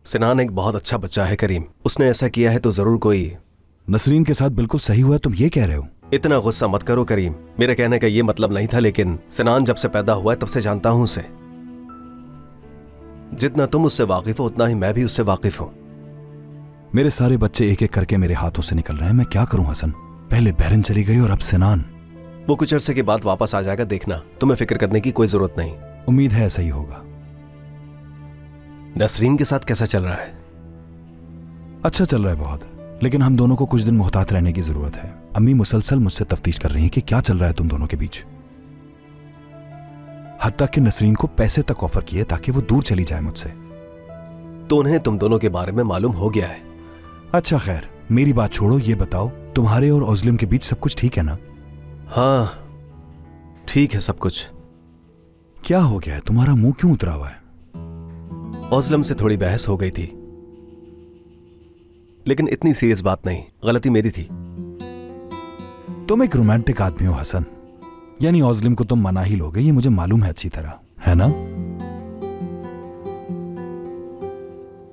सिनान एक बहुत अच्छा बच्चा है करीम। उसने ऐसा किया है तो जरूर कोई। नसरीन के साथ बिल्कुल सही हुआ, तुम ये कह रहे हो? इतना गुस्सा मत करो करीम, मेरे कहने का ये मतलब नहीं था, लेकिन सिनान जब से पैदा हुआ है तब से जानता हूं उसे। जितना तुम उससे वाकिफ हो उतना ही मैं भी उससे वाकिफ हूं। मेरे सारे बच्चे एक एक करके मेरे हाथों से निकल रहे हैं, मैं क्या करूं हसन? पहले बहरन चली गई और अब सिनान। वो कुछ अरसे के बाद वापस आ जाएगा, देखना। तुम्हें फिक्र करने की कोई जरूरत नहीं। उम्मीद है ऐसा ही होगा। नसरीन के साथ कैसा चल रहा है? अच्छा चल रहा है बहुत, लेकिन हम दोनों को कुछ दिन मुहतात रहने की जरूरत है। अम्मी मुसलसल मुझसे तफ्तीश कर रही हैं कि क्या चल रहा है तुम दोनों के बीच। हत्ता कि नसरीन को पैसे तक ऑफर किए ताकि वो दूर चली जाए मुझसे। तो उन्हें तुम दोनों के बारे में मालूम हो गया है? अच्छा खैर, मेरी बात छोड़ो, ये बताओ तुम्हारे और ओज़लिम के बीच सब कुछ ठीक है ना? हाँ ठीक है सब कुछ। क्या हो गया है? तुम्हारा मुंह क्यों उतरा हुआ है? ओज़लम से थोड़ी बहस हो गई थी, लेकिन इतनी सीरियस बात नहीं, गलती मेरी थी। तुम एक रोमांटिक आदमी हो हसन, यानी ओज़लिम को तुम मना ही लोगे, ये मुझे मालूम है अच्छी तरह, है ना?